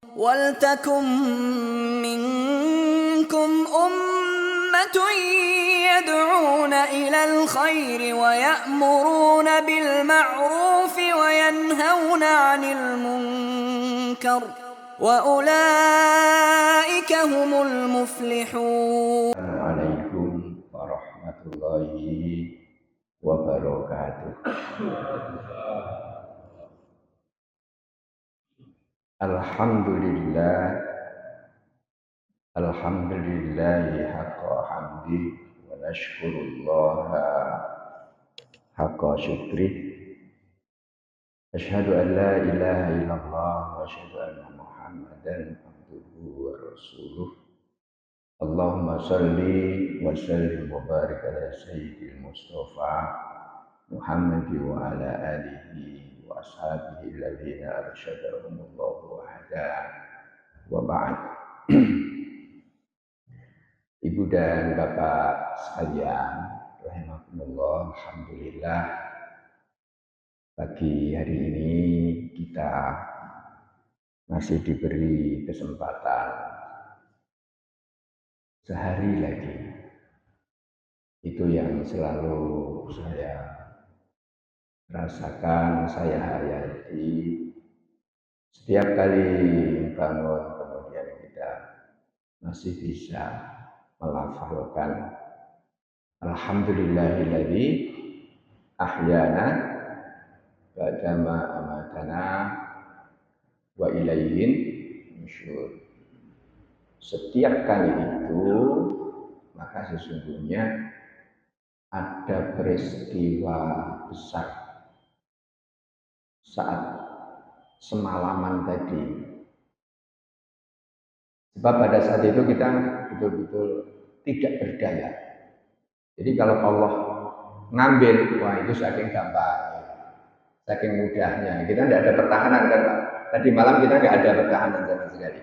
وَلْتَكُن مِّنكُمْ أُمَّةٌ يَدْعُونَ إِلَى الْخَيْرِ وَيَأْمُرُونَ بِالْمَعْرُوفِ وَيَنْهَوْنَ عَنِ الْمُنكَرِ وَأُولَئِكَ هُمُ الْمُفْلِحُونَ. Assalamualaikum warahmatullahi wabarakatuh. Alhamdulillah, alhamdulillahi haqqa hamdi wa nashkurullaha haqqa syukri. Asyhadu an la ilaha illallah wa asyhadu anna Muhammadan abduhu wa rasuluh. Allahumma salli wa sallim wa barik ala sayyidil Mustafa Muhammad wa ala alihi wa ashabihi alladhina arsyadahumullahu wa hada wa ba'd. Ibu dan bapak sekalian, rahimakumullah, alhamdulillah pagi hari ini kita masih diberi kesempatan sehari lagi. Itu yang selalu saya rasakan, saya hayati setiap kali bangun, kemudian kita masih bisa melafalkan alhamdulillahilladzi ahyana ba'dama amatana wa ilaihin nusyur. Setiap kali itu maka sesungguhnya ada peristiwa besar saat semalaman tadi. Sebab pada saat itu kita betul-betul tidak berdaya. Jadi kalau Allah ngambil, wah itu saking gampang, saking mudahnya. Kita tidak ada pertahanan kan Pak. Tadi malam kita tidak ada pertahanan sama sekali.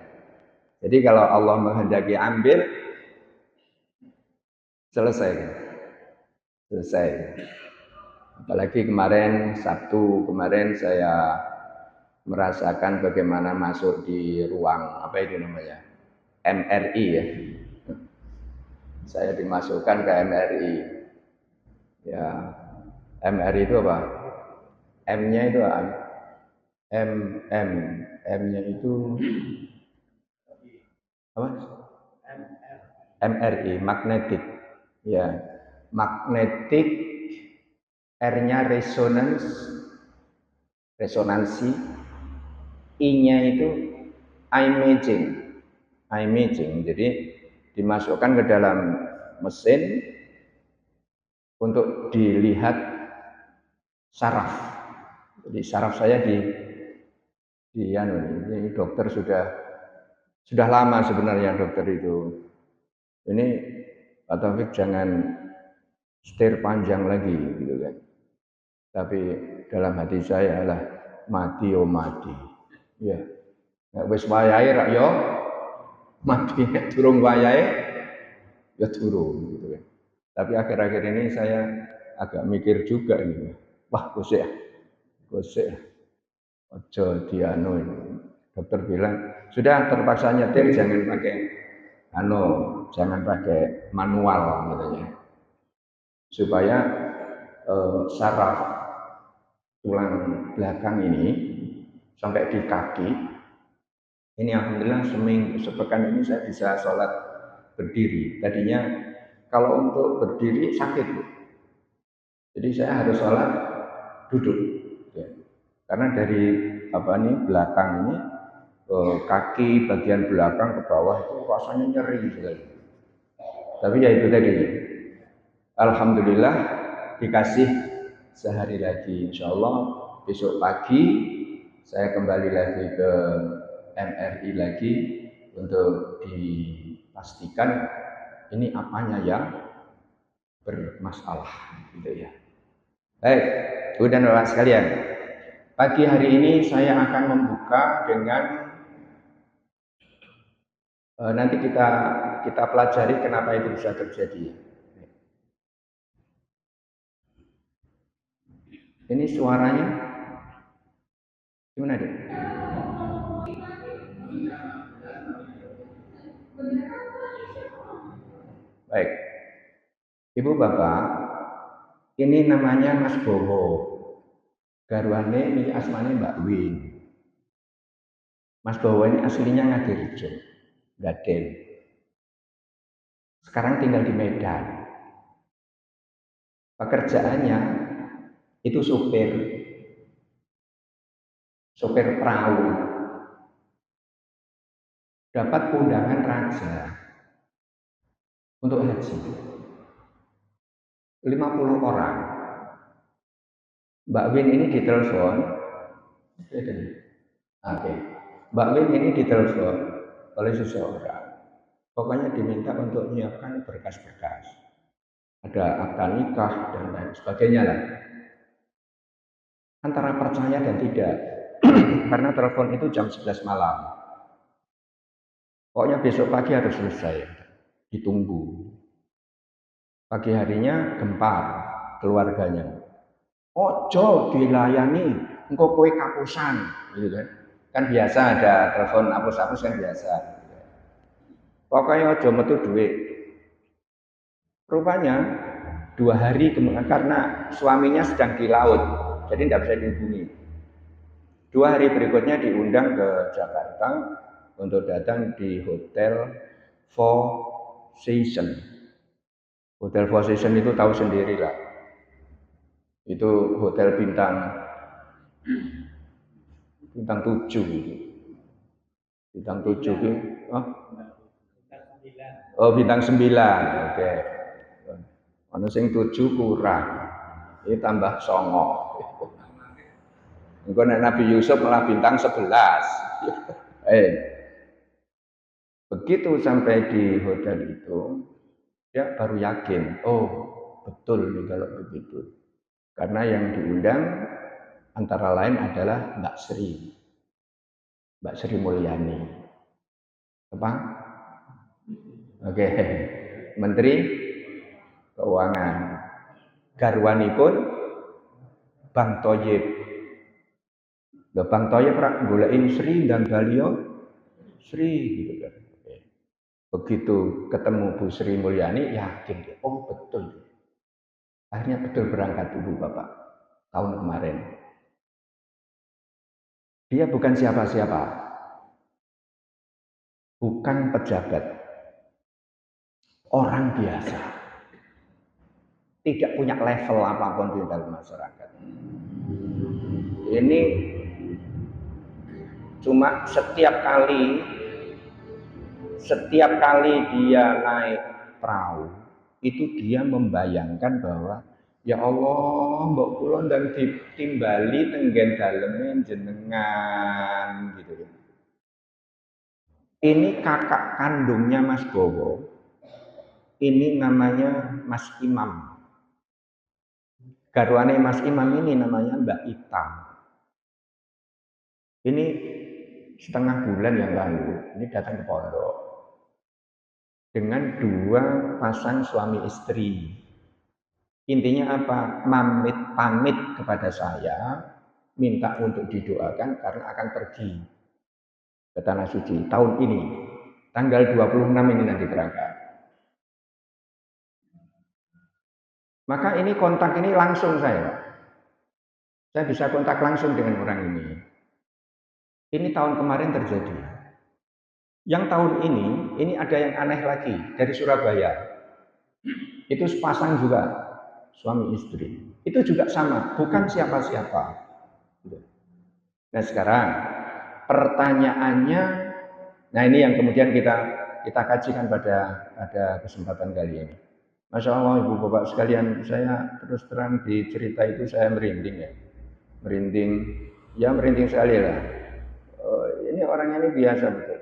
Jadi kalau Allah menghendaki ambil, selesai. Apalagi kemarin Sabtu kemarin saya merasakan bagaimana masuk di ruang apa itu namanya MRI ya. Saya dimasukkan ke MRI. Ya, MRI itu apa? M-nya itu apa? M-nya itu apa? MRI, magnetik. Ya, magnetik, R-nya resonansi, I-nya itu imaging. Jadi dimasukkan ke dalam mesin untuk dilihat saraf. Jadi saraf saya ini dokter sudah lama sebenarnya dokter itu. Ini Pak Taufik jangan setir panjang lagi gitu kan. Tapi dalam hati saya adalah mati. Ya. Nek wis wayahe rak yo mati, nek durung wayahe ya durung gitu kan. Tapi akhir-akhir ini saya agak mikir juga ini. Wah, gosek. Ojo dianu ini. Dokter bilang, sudah terpaksa nyetir jangan pakai jangan pakai manual katanya. Supaya saraf tulang belakang ini sampai di kaki ini alhamdulillah sepekan ini saya bisa sholat berdiri. Tadinya kalau untuk berdiri sakit Bu. Jadi saya harus sholat duduk ya. Karena dari belakang ini kaki bagian belakang ke bawah itu rasanya nyeri sekali. Tapi ya itu tadi, alhamdulillah dikasih sehari lagi, insya Allah besok pagi saya kembali lagi ke MRI lagi untuk dipastikan ini apanya yang bermasalah gitu ya. Baik, Bu dan Bapak sekalian, pagi hari ini saya akan membuka dengan nanti kita pelajari kenapa itu bisa terjadi. Ini suaranya gimana deh? Baik, Ibu Bapak, ini namanya Mas Bowo. Garwane ini asmane Mbak Win. Mas Bowo ini aslinya Ngadirejo, Gaden. Sekarang tinggal di Medan. Pekerjaannya itu sopir perahu. Dapat undangan raja untuk haji. 50 orang. Mbak Win ini ditelepon. Oke. Mbak Win ini ditelepon oleh seseorang. Pokoknya diminta untuk menyiapkan berkas-berkas. Ada akta nikah dan lain sebagainya lah. Antara percaya dan tidak. Karena telepon itu jam 11 malam. Pokoknya besok pagi harus selesai. Ditunggu. Pagi harinya gempar keluarganya. Ojo dilayani, engkau kowe kapusan, gitu kan. Kan biasa ada telepon hapus-hapus kan biasa. Pokoknya ojo metu duit. Rupanya 2 hari kemudian karena suaminya sedang di laut, jadi tidak bisa dihubungi. 2 hari berikutnya diundang ke Jakarta untuk datang di Hotel Four Seasons. Hotel Four Seasons itu tahu sendiri lah. Itu hotel bintang 7 gitu. Bintang 7 itu. Oh, bintang 9. Oke. Ono sing 7 kurang. Ini tambah 9. Engko nek Nabi Yusuf malah bintang 11. Begitu sampai di hotel itu, dia baru yakin, oh betul nih kalau begitu. Karena yang diundang antara lain adalah Mbak Sri Mulyani. Apa? Oke, Menteri Keuangan. Garwanipun Bang Thoyib. Bang Thoyib rak goleki Sri dan Baliyo Sri gitu kan. Begitu ketemu Bu Sri Mulyani, yakin, oh betul. Akhirnya betul berangkat Ibu Bapak tahun kemarin. Dia bukan siapa-siapa, bukan pejabat, orang biasa, tidak punya level apapun di dalam masyarakat. Ini cuma setiap kali dia naik perahu, itu dia membayangkan bahwa ya Allah, mbok kula ndang ditimbali tenggen daleme jenengan gitu. Ini kakak kandungnya Mas Bowo. Ini namanya Mas Imam. Garwane Mas Imam ini namanya Mbak Ita. Ini setengah bulan yang lalu, ini datang ke pondok dengan 2 pasang suami istri. Intinya apa? Pamit kepada saya, minta untuk didoakan karena akan pergi ke Tanah Suci tahun ini. Tanggal 26 ini nanti berangkat. Maka ini kontak ini langsung saya. Saya bisa kontak langsung dengan orang ini. Ini tahun kemarin terjadi. Yang tahun ini ada yang aneh lagi dari Surabaya. Itu sepasang juga suami istri. Itu juga sama, bukan siapa-siapa. Nah sekarang pertanyaannya, nah ini yang kemudian kita kajikan pada kesempatan kali ini. Masya Allah Ibu Bapak sekalian, saya terus terang di cerita itu saya merinding ya. Merinding sekali lah. Ini orangnya ini biasa betul.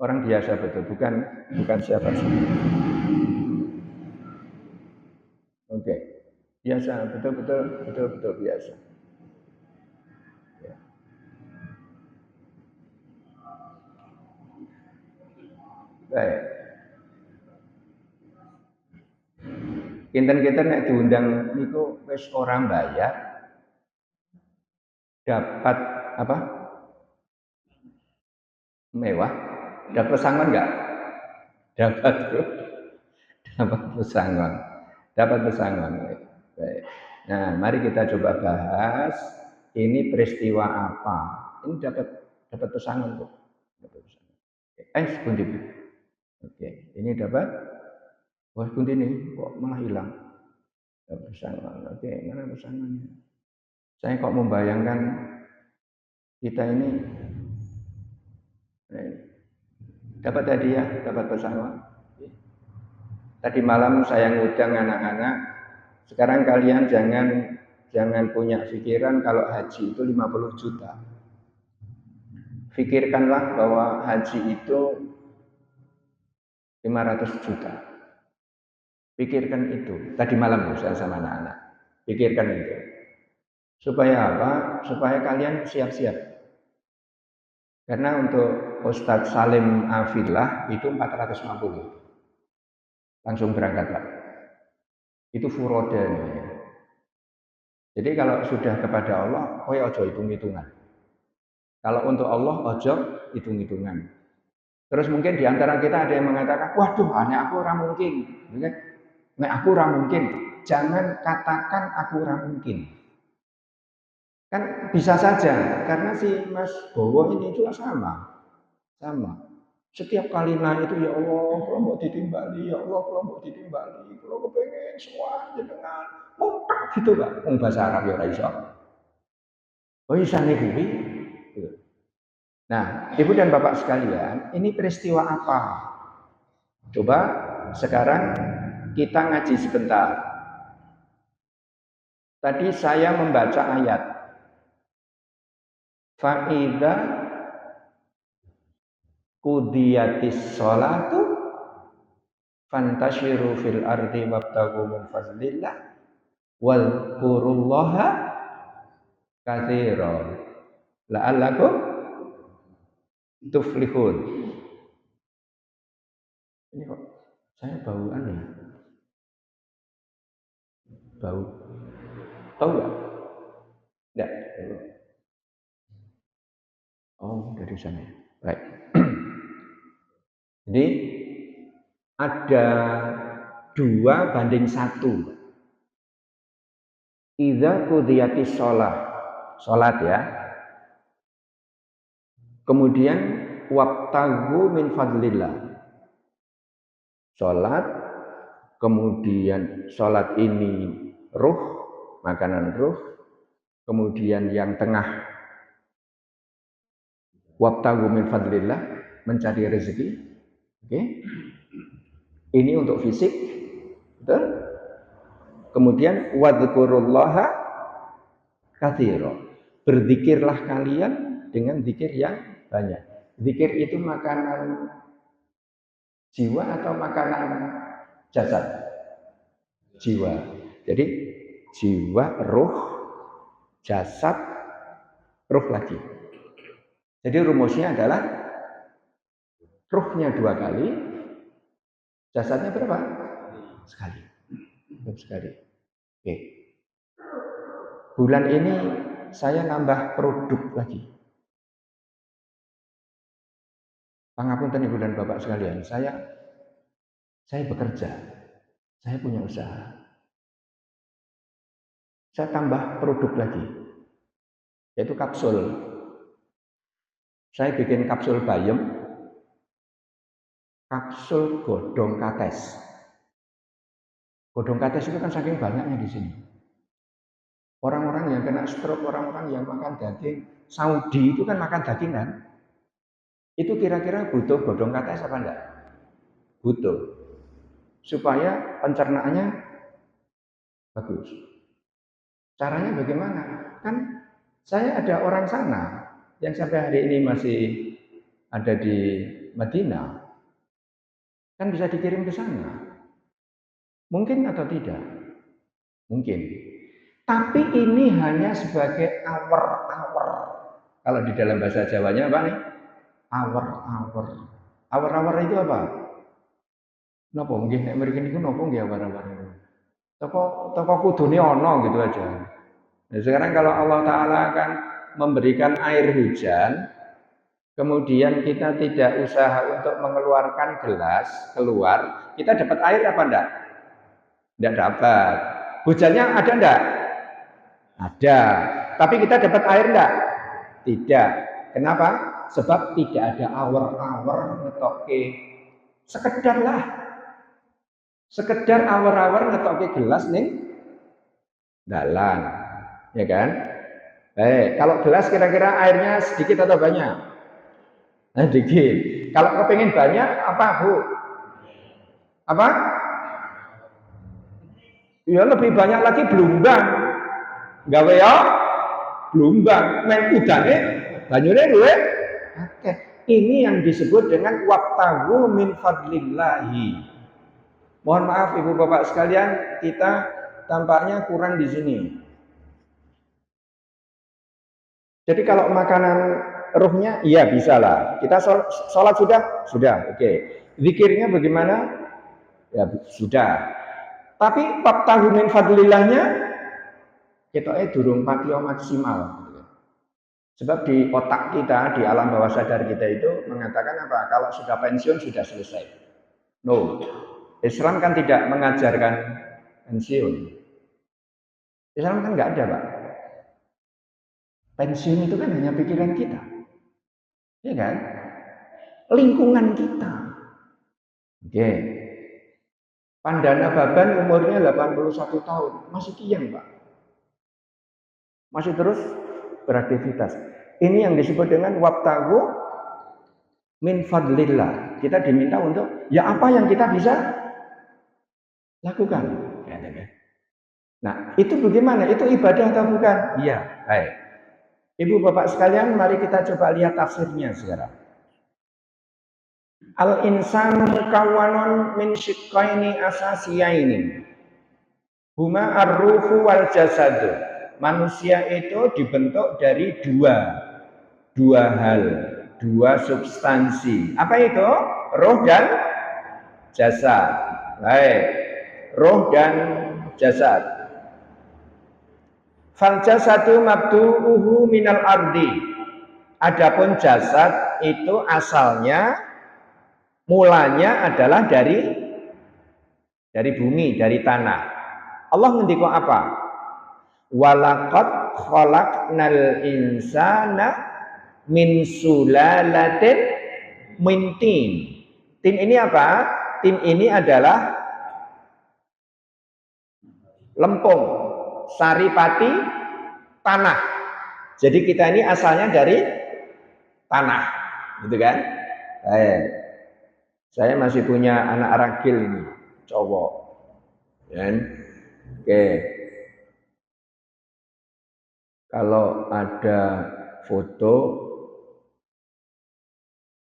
Orang biasa betul, bukan siapa-siapa. Oke. Biasa, betul biasa. Ya. Baik. Kinten-kinten nek diundang niku wis orang bayar dapat apa? Mewah. Dapat pesangon enggak? Dapat dapat pesangon. Dapat pesangon. Baik. Nah, mari kita coba bahas ini peristiwa apa. Ini dapat pesangon tuh. Dapat pesangon. Sekunti. Oke, ini dapat. Wah, sekunti ini kok malah hilang. Dapat pesangon. Oke, mana pesangonnya? Saya kok membayangkan kita ini dapat hadiah, dapat pesangon. Tadi malam saya ngundang anak-anak, sekarang kalian jangan punya pikiran kalau haji itu 50 juta. Pikirkanlah bahwa haji itu 500 juta. Pikirkan itu. Tadi malam saya sama anak-anak. Pikirkan itu. Supaya apa? Supaya kalian siap-siap. Karena untuk Ustadz Salim Afillah itu 450. Langsung berangkat Pak. Itu furoda namanya. Jadi kalau sudah kepada Allah, ojo hitung-hitungan. Kalau untuk Allah, ojo hitung-hitungan. Terus mungkin di antara kita ada yang mengatakan, waduh, hanya aku orang mungkin. Nek aku orang mungkin. Jangan katakan aku orang mungkin. Kan bisa saja, karena si Mas Bowo ini juga sama. Setiap kalimat itu, ya Allah, kalau mau ditimbali, ya Allah, kalau mau ditimbali, kalau kepengen soal jenengan, mutak gitu Pak. Bahasa Arab ya ora iso. Oh isane kuwi. Nah, Ibu dan Bapak sekalian, ini peristiwa apa? Coba sekarang kita ngaji sebentar. Tadi saya membaca ayat. Fa'idha qudiyatis sholatu fantashiru fil ardi wabtaghu min fadlillah wal qurullaha katsiran la'allakum tuflihun. Ini kok saya bau aneh. Bau. Tahu enggak? Enggak. Oh, dari sana. Baik. Jadi ada 2:1. Idza qudiyatis sholat ya. Kemudian wabtaghu min fadlillah. Sholat, kemudian sholat ini ruh, makanan ruh, kemudian yang tengah wabtaghu min fadlillah, mencari rezeki. Oke. Ini untuk fisik, betul? Kemudian wadzukurullaha katsira. Berzikirlah kalian dengan zikir yang banyak. Zikir itu makanan jiwa atau makanan jasad? Jiwa. Jadi jiwa, ruh, jasad, ruh lagi. Jadi rumusnya adalah ruhnya 2 kali, jasadnya berapa? Sekali. Oke. Bulan ini saya nambah produk lagi. Pangapunten Ibu dan Bapak sekalian, saya bekerja, saya punya usaha. Saya tambah produk lagi, yaitu kapsul. Saya bikin kapsul bayem, kapsul godong kates. Godong kates itu kan saking banyaknya di sini. Orang-orang yang kena stroke, orang-orang yang makan daging, Saudi itu kan makan dagingan. Itu kira-kira butuh godong kates apa enggak? Butuh. Supaya pencernaannya bagus. Caranya bagaimana? Kan saya ada orang sana yang sampai hari ini masih ada di Madinah. Kan bisa dikirim ke sana. Mungkin atau tidak? Mungkin. Tapi ini hanya sebagai awar-awar. Kalau di dalam bahasa Jawanya apa nih? Awar-awar. Awar-awar itu apa? Napa nggih nek mriki niku napa nggih awar-awar itu? Toko kudune ana gitu aja. Nah, sekarang kalau Allah Ta'ala akan memberikan air hujan, kemudian kita tidak usaha untuk mengeluarkan gelas keluar, kita dapat air apa enggak? Tidak dapat. Hujannya ada enggak? Ada. Tapi kita dapat air enggak? Tidak. Kenapa? Sebab tidak ada awar-awar ngetoke. Sekedar lah. Sekedar awar-awar ngetoke gelas nih dalan. Ya kan? Kalau gelas kira-kira airnya sedikit atau banyak? Nah, dikit. Kalau kepingin banyak apa, Bu? Apa? Ya lebih banyak lagi blumbang. Gawe ya blumbang. Men udane banyune luwe. Oke. Ini yang disebut dengan wabtagu min fadlillahi. Mohon maaf Ibu Bapak sekalian, kita tampaknya kurang di sini. Jadi kalau makanan ruhnya, iya bisa lah. Kita sholat sudah? Sudah, oke. Zikirnya bagaimana? Ya sudah. Tapi wabtagu min fadlillahnya kita durung patio maksimal. Sebab di otak kita, di alam bawah sadar kita itu mengatakan apa? Kalau sudah pensiun sudah selesai. No, Islam kan tidak mengajarkan pensiun. Islam kan nggak ada, Pak. Pensiun itu kan hanya pikiran kita, ya kan? Lingkungan kita. Oke. Pandana Baban umurnya 81 tahun, masih kiyang, Pak. Masih terus beraktivitas. Ini yang disebut dengan wabtagu min fadlillah. Kita diminta untuk ya apa yang kita bisa lakukan. Nah, itu bagaimana? Itu ibadah atau bukan? Iya, baik. Ibu Bapak sekalian, mari kita coba lihat tafsirnya sekarang. Al-insanu mukawwanun min shiqqaini asasiyaini. Huma ar-ruhu wal jasadu. Manusia itu dibentuk dari dua hal, dua substansi. Apa itu? Roh dan jasad. Baik. Roh dan jasad. Fal jasadu mabdu'uhu minal ardi. Adapun jasad itu asalnya mulanya adalah dari bumi, dari tanah. Allah ngendika apa? Walaqad khalaqnal insana min sulalatin min tin. Tin ini apa? Tin ini adalah lempung, saripati, tanah. Jadi kita ini asalnya dari tanah, gitu kan? Saya masih punya anak ragil ini, cowok. Ya. Oke. Kalau ada foto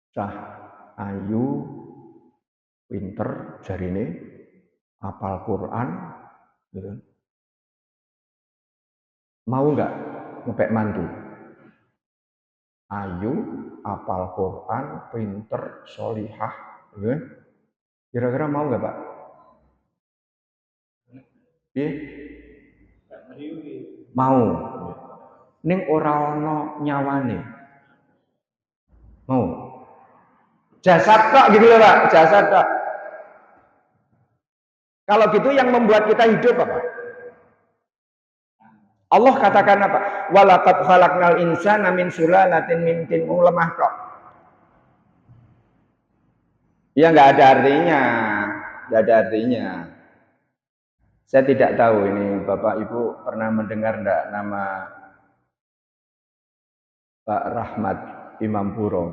cah ayu, pinter, jarine, hafal Quran, gitu. Mau nggak ngepek mantu? Ayu, hafal Quran, pinter, solihah, gitu. Kira-kira mau nggak Pak? Iya? Mau. Ning ora ana nyawane. Mau. Jasad kok gitu loh Pak, jasad kok. Kalau gitu yang membuat kita hidup apa? Allah katakan apa? Walaqad khalaqnal insana min sulalatin min tin, lemah kok. Ya nggak ada artinya, nggak ada artinya. Saya tidak tahu ini Bapak Ibu pernah mendengar enggak nama Pak Rahmat Imam Puro?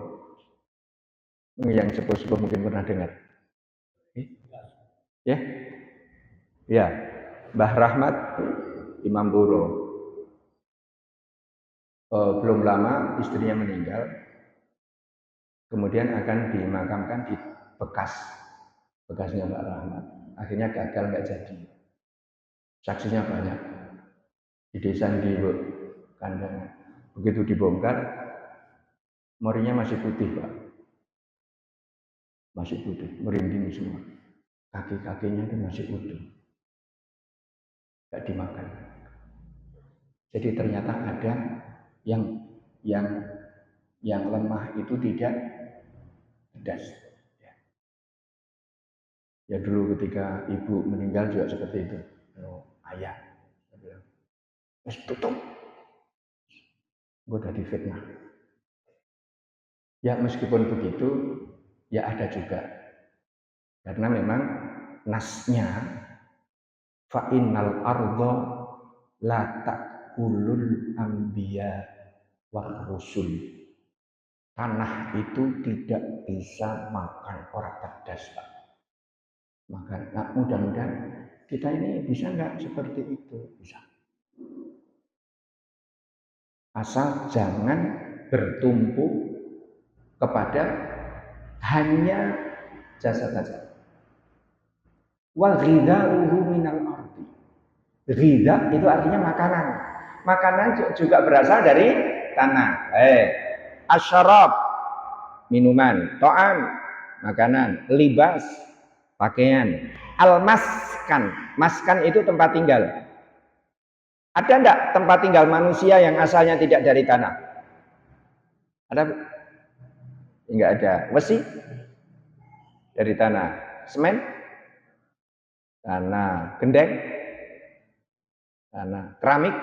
Yang sepuh-sepuh mungkin pernah dengar. Ya? Ya, Mbah Rahmat Imam Puro. Belum lama istrinya meninggal, kemudian akan dimakamkan di bekasnya Mbak Rahmat. Akhirnya gagal, nggak jadi. Saksinya banyak di desa di kandang. Begitu dibongkar, morinya masih putih Pak, masih putih, merinding semua. Kaki-kakinya itu masih utuh, nggak dimakan. Jadi ternyata ada yang yang lemah itu tidak pedas. Ya dulu ketika ibu meninggal juga seperti itu. Ayah, wis tutup. Gue udah difitnah. Ya meskipun begitu, ya ada juga. Karena memang nasnya fa innal arda la ta'kulul anbiya war rusul. Tanah itu tidak bisa makan orang cerdas, Pak. Maka mudah-mudahan kita ini bisa nggak seperti itu, bisa. Asal jangan bertumpu kepada hanya jasad saja. Wal ghidha'uhu minal ardi. Ghidha itu artinya makanan. Makanan juga berasal dari tanah. Asyarab, minuman, ta'am, makanan, libas, pakaian, almaskan, maskan itu tempat tinggal. Ada enggak tempat tinggal manusia yang asalnya tidak dari tanah? Ada? Enggak ada. Besi dari tanah, semen, tanah, gendeng, tanah, keramik,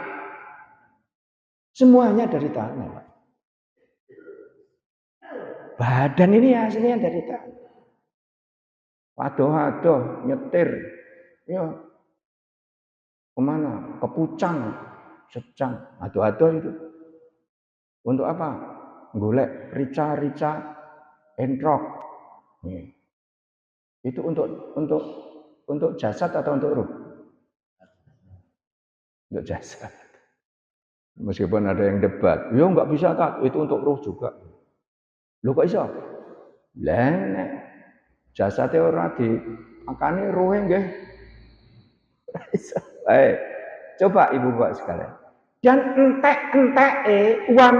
semuanya dari tanah. Badan ini aslinya dari tanah. Waduh, nyetir, ya kemana? Ke Pucang, Secang, aduh itu. Untuk apa? Golek rica, entrok. Itu untuk jasad atau untuk ruh? Untuk jasad. Meskipun ada yang debat, ya nggak bisa tak, itu untuk ruh juga. Lho kok iso? Lah nek jasate ora dimakani ruhe nggih. Coba Ibu Bapak sekalian. Dan entek-enteke wa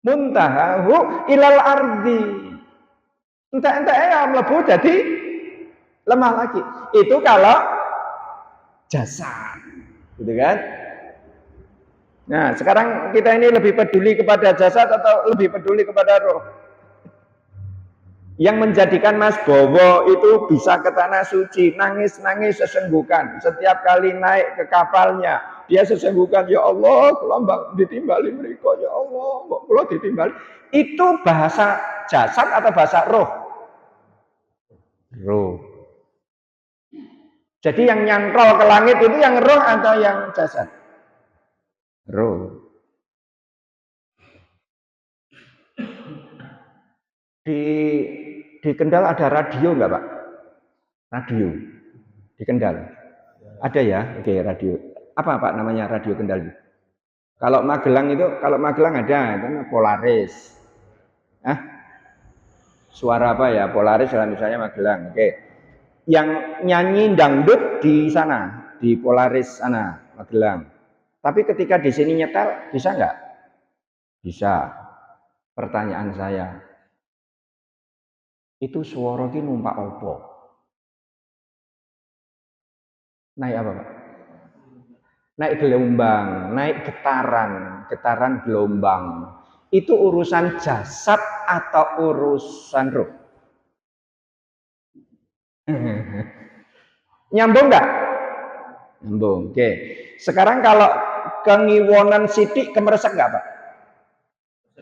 muntahahu ilal ardi. Entek-enteke ya mlebu jadi lemah lagi. Itu kalau jasad. Gitu kan? Nah, sekarang kita ini lebih peduli kepada jasad atau lebih peduli kepada roh? Yang menjadikan Mas Bowo itu bisa ke tanah suci, nangis-nangis sesenggukan. Setiap kali naik ke kapalnya, dia sesenggukan, ya Allah, kula ditimbali mriko, ya Allah, kok kula ditimbali. Itu bahasa jasad atau bahasa roh? Roh. Jadi yang nyantol ke langit itu yang roh atau yang jasad? Roh. Di Kendal ada radio enggak, Pak? Radio. Di Kendal. Ada ya? Oke, radio. Apa Pak namanya radio Kendal? Kalau Magelang ada, itu Polaris. Suara apa ya? Polaris lah misalnya Magelang. Oke. Yang nyanyi dangdut di sana, di Polaris sana, Magelang. Tapi ketika di sini nyetel, bisa enggak? Bisa. Pertanyaan saya, itu suara ki numpak opo? Naik apa, Pak? Naik gelombang, naik getaran gelombang. Itu urusan jasad atau urusan roh? Nyambung enggak? Nyambung. Oke. Sekarang kalau kengiwonan sidik kemeresek enggak, Pak?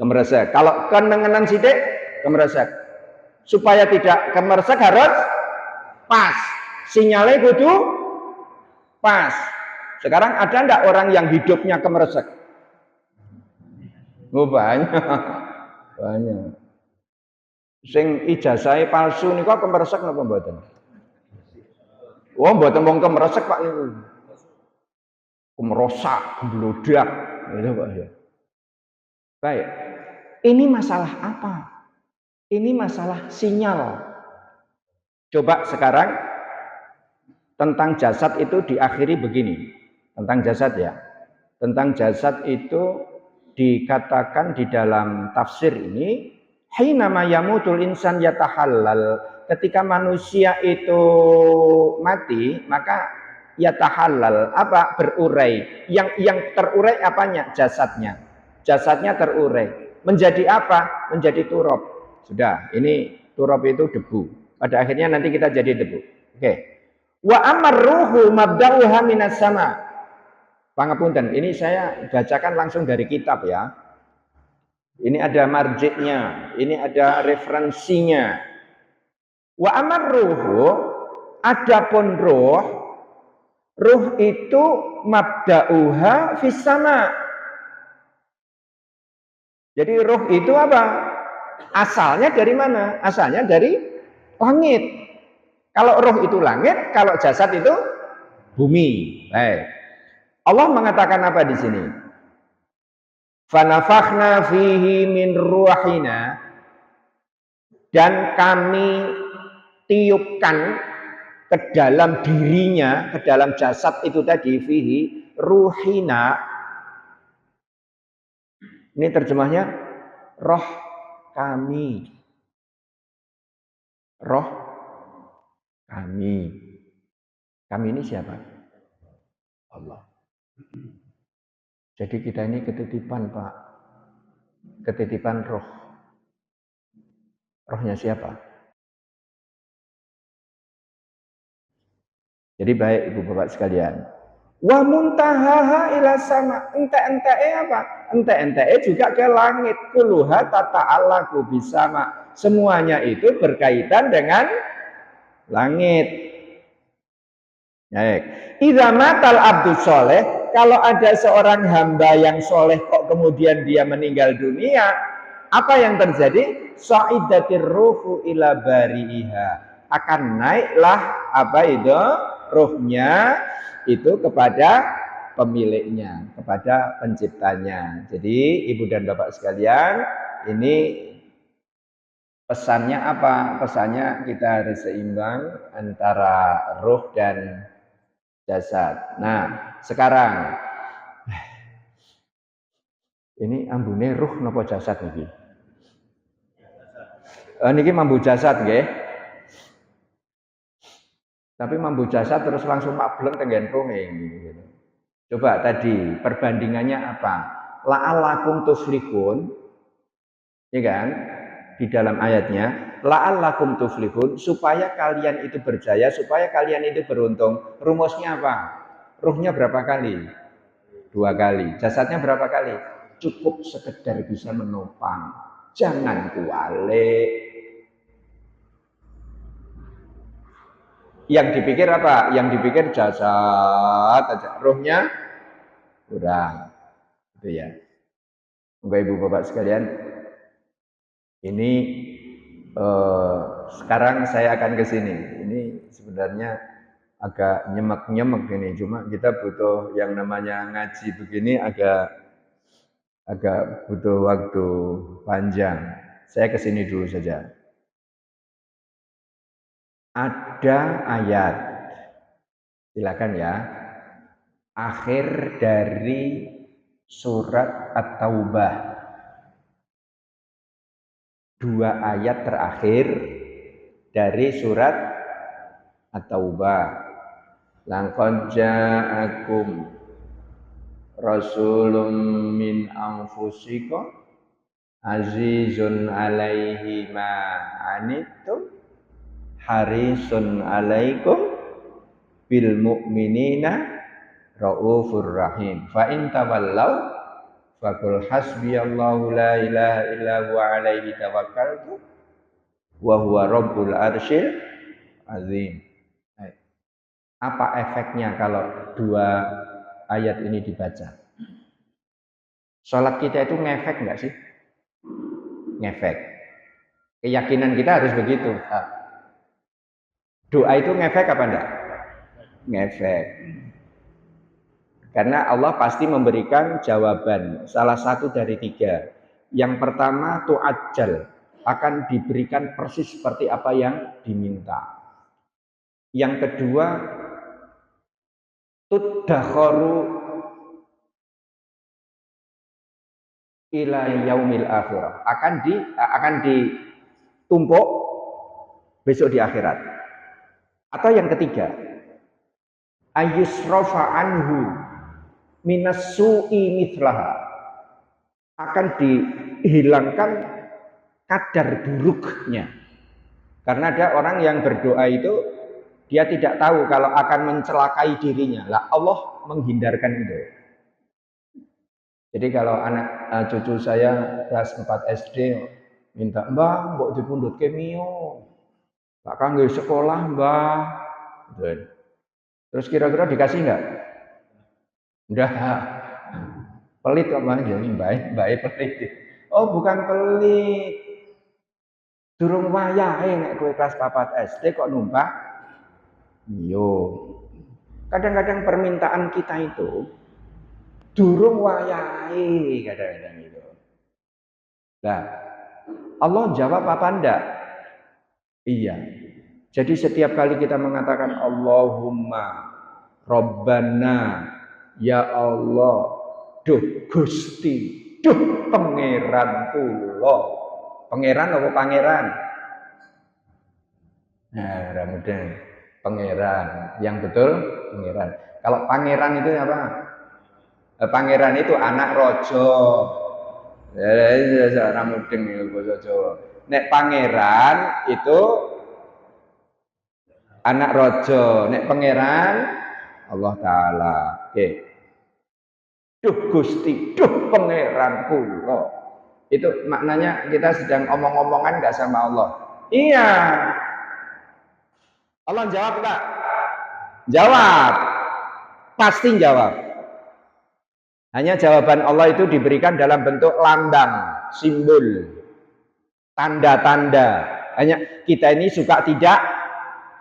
Kemeresek. Kalau kenengenan sidik kemeresek. Supaya tidak kemeresek harus pas. Sinyalnya kudu pas. Sekarang ada enggak orang yang hidupnya kemeresek? Oh, banyak. Banyak. Sing ijazahnya palsu nika kemeresek napa mboten? Oh, mboten wong kemeresek Pak niku. Kemerosak, geblodak, gitu Pak ya. Baik. Ini masalah apa? Ini masalah sinyal. Coba sekarang tentang jasad itu diakhiri begini. Tentang jasad ya. Tentang jasad itu dikatakan di dalam tafsir ini, hinama yamutul insan yatahallal. Ketika manusia itu mati, maka yatahallal apa? Berurai. Yang terurai apanya? Jasadnya. jasadnya terurai. Menjadi apa? Menjadi turab. Sudah, ini turab itu debu. Pada akhirnya nanti kita jadi debu. Oke. Wa amar ruhu mabda'uha minas sama. Pangapunten, ini saya bacakan langsung dari kitab ya. Ini ada marjiknya, ini ada referensinya. Wa amar ruhu, adapun ruh itu mabda'uha fis sama. Jadi ruh itu apa? Asalnya dari mana? Asalnya dari langit. Kalau ruh itu langit, kalau jasad itu bumi. Baik. Allah mengatakan apa di sini? Fanafakhna fihi min ruhina, dan kami tiupkan ke dalam dirinya, ke dalam jasad itu tadi, fihi ruhina. Ini terjemahnya roh kami. Roh kami. Kami ini siapa? Allah. Jadi kita ini ketitipan, Pak. Ketitipan roh. Rohnya siapa? Jadi baik Ibu Bapak sekalian. Wa muntahaha ila sama. Ente-ente apa? Ente-ente juga ke langit. Kuluha tata'allaku bisama. Semuanya itu berkaitan dengan langit. Baik. Idza matal abdu soleh, kalau ada seorang hamba yang soleh kok kemudian dia meninggal dunia, apa yang terjadi? Sa'idatir ruhu ila bari'iha. Akan naiklah apa itu? Ruhnya itu kepada pemiliknya, kepada penciptanya. Jadi Ibu dan Bapak sekalian, ini pesannya apa? Pesannya kita harus seimbang antara ruh dan jasad. Nah, sekarang ini ambune ruh napa jasad niki? Niki mambu jasad nggih. Tapi mambu jasad terus langsung mableng tenggen ruhing gitu. Coba tadi perbandingannya apa? La'allakum tuflihun. Ya kan? Di dalam ayatnya, la'allakum tuflihun, supaya kalian itu berjaya, supaya kalian itu beruntung. Rumusnya apa? Ruhnya berapa kali? 2 kali. Jasadnya berapa kali? Cukup sekedar bisa menopang. Jangan kualik. Yang dipikir apa? Yang dipikir jasad aja. Ruhnya kurang. Itu ya. Bapak Ibu Bapak sekalian, ini sekarang saya akan ke sini. Ini sebenarnya agak nyemek-nyemek ini. Cuma kita butuh yang namanya ngaji begini agak butuh waktu panjang. Saya ke sini dulu saja. Ada ayat, silakan ya, akhir dari surat At-Taubah. 2 ayat terakhir dari surat At-Taubah. Laqad ja'akum rasulun min anfusikum azizun alaihi ma anittum harisun alaikum bil mu'minina raufur rahim. Fa in tawallaw faqul hasbiyallahu la ilaha illa huwa alaihi tawakkaltu wa huwa rabbul arsyil azim. Apa efeknya kalau 2 ayat ini dibaca? Salat kita itu ngefek enggak sih? Ngefek. Keyakinan kita harus begitu. Doa itu ngefek apa enggak? Ngefek. Karena Allah pasti memberikan jawaban, salah satu dari 3. Yang pertama tu'ajjal, akan diberikan persis seperti apa yang diminta. Yang kedua tuddakharu ila yaumil akhirah, akan ditumpuk besok di akhirat. Atau yang ketiga, ayusrafa anhu minas su'i mithlaha, akan dihilangkan kadar buruknya. Karena ada orang yang berdoa itu dia tidak tahu kalau akan mencelakai dirinya. Lah Allah menghindarkan itu. Jadi kalau anak cucu saya kelas 4 SD minta, "Mbah, mbok dipundhut kemio." "Pak kangge sekolah, Mbah." Gitu. Terus kira-kira dikasih enggak? Enggak. Pelit kok Mbah, jadi baik pelit. Oh, bukan pelit. Durung wayahe nek kowe kelas 4 SD kok numpak. Yo. Kadang-kadang permintaan kita itu durung wayahe kadang-kadang itu. Nah, Allah jawab apa enggak? Iya. Jadi setiap kali kita mengatakan Allahumma Rabbana, ya Allah, duh Gusti, duh pangeran kula. Pangeran apa pangeran? Nah, mudah. Pangeran. Yang betul pangeran. Kalau pangeran itu apa? Pangeran itu anak rojo. Ya, orang mudeng itu bahasa Jawa. Nek pangeran itu anak rojo. Nek pangeran Allah Ta'ala. Oke. Duh Gusti, duh pangeran kula. Itu maknanya kita sedang omong-omongan enggak sama Allah. Iya. Allah jawab enggak? Jawab. Pasti jawab. Hanya jawaban Allah itu diberikan dalam bentuk lambang, simbol, tanda-tanda. Hanya kita ini suka tidak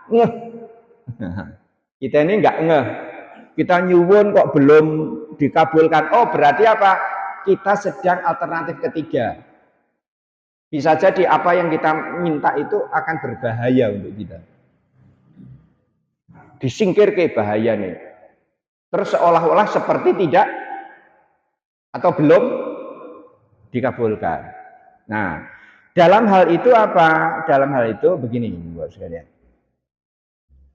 ngeh. Kita ini enggak ngeh. Kita nyuwun kok belum dikabulkan. Oh, berarti apa? Kita sedang alternatif ketiga. Bisa jadi apa yang kita minta itu akan berbahaya untuk kita. Disingkir ke bahaya nih. Terus seolah-olah seperti tidak atau belum dikabulkan. Nah, dalam hal itu apa? Dalam hal itu begini, buat sekalian.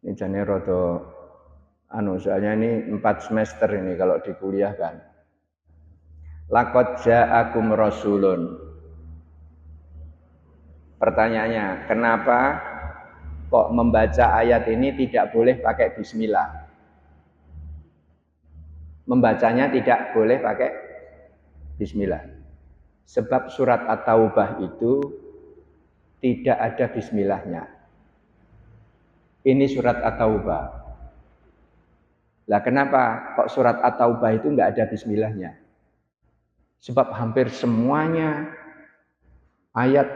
Ini jane rada soalnya ini 4 semester ini kalau di kuliah kan. Laqad ja'akum rasulun. Pertanyaannya, kenapa kok membaca ayat ini tidak boleh pakai bismillah? Membacanya tidak boleh pakai bismillah. Sebab surat At-Taubah itu tidak ada bismillahnya. Ini surat At-Taubah. Lah kenapa kok surat At-Taubah itu enggak ada bismillahnya? Sebab hampir semuanya ayat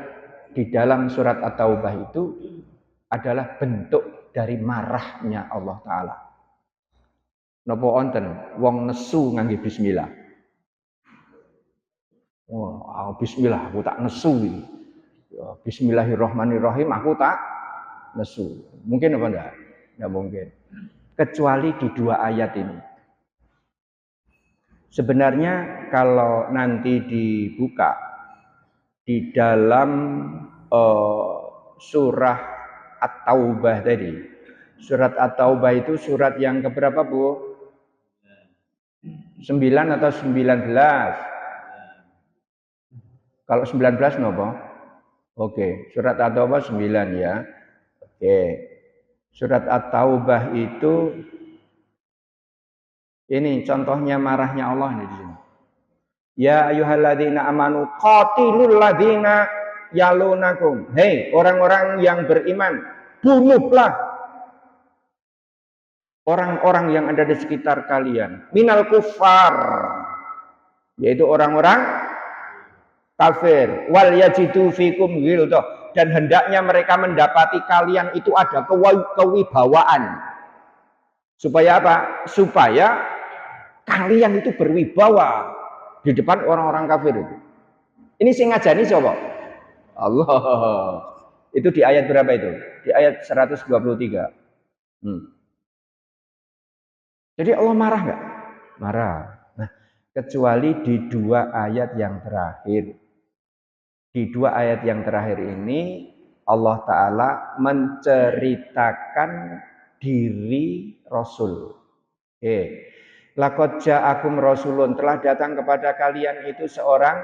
di dalam surat At-Taubah itu adalah bentuk dari marahnya Allah Ta'ala. Napa wonten wong nesu ngangge bismillah? Oh, bismillah aku tak nesu ini. Ya, bismillahirrahmanirrahim aku tak nesu. Mungkin apa enggak? Enggak mungkin. Kecuali di 2 ayat ini. Sebenarnya kalau nanti dibuka di dalam surah At-Taubah tadi. Surat At-Taubah itu surat yang keberapa, Bu? 9 atau 19? Kalau 19 nopo? Oke, surat At-Taubah 9 ya. Oke. Surat At-Taubah itu ini contohnya marahnya Allah nih di sini. Ya ayyuhalladzina amanu qatilul ladzina yalunakum. Hei orang-orang yang beriman, bunuhlah orang-orang yang ada di sekitar kalian. Minal kufar, yaitu orang-orang kafir. Wal yajidu fikum ghildah, dan hendaknya mereka mendapati kalian itu ada kewibawaan. Supaya apa? Supaya kalian itu berwibawa di depan orang-orang kafir itu. Ini sing ngajani sapa? Allah. Itu di ayat berapa itu? Di ayat 123. Jadi Allah marah enggak? Marah. Nah, kecuali di 2 ayat yang terakhir. Di 2 ayat yang terakhir ini Allah Ta'ala menceritakan diri Rasul. Laqad ja'akum rasulun, telah datang kepada kalian itu seorang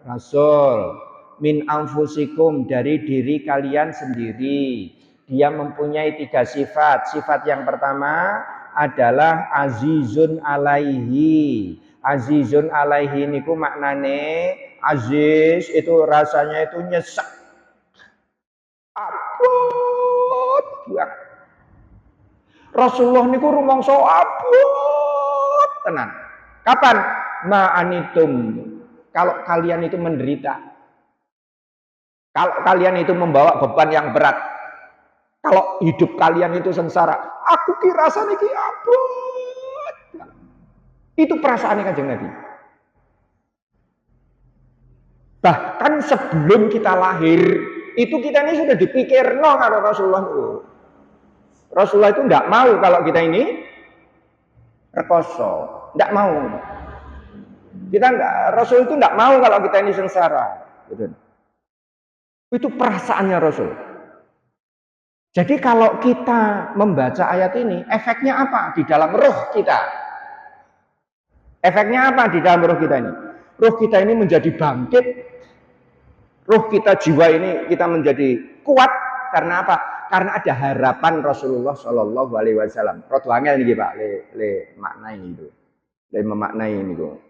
Rasul min anfusikum dari diri kalian sendiri. Dia mempunyai 3 sifat. Sifat yang pertama adalah azizun alaihi. Azizun alaihi niku maknane aziz itu rasanya itu nyesek. Abot banget. Rasulullah niku rumangsa abot tenan. Kapan? Ma'anitum. Kalau kalian itu menderita. Kalau kalian itu membawa beban yang berat. Kalau hidup kalian itu sengsara, aku kira niki abot. Itu perasaannya Kanjeng Nabi. Bahkan sebelum kita lahir, itu kita ini sudah dipikir kalau Rasulullah itu. Rasulullah itu tidak mau kalau kita ini rekoso, tidak mau. Kita enggak, Rasul itu tidak mau kalau kita ini sengsara. Gitu. Itu perasaannya Rasul. Jadi kalau kita membaca ayat ini, efeknya apa di dalam roh kita? Efeknya apa di dalam roh kita ini? Roh kita ini menjadi bangkit. Roh kita, jiwa ini kita menjadi kuat. Karena apa? Karena ada harapan Rasulullah Shallallahu Alaihi Wasallam. Rotu angel nih Pak, le maknai itu, le memaknai ini tuh.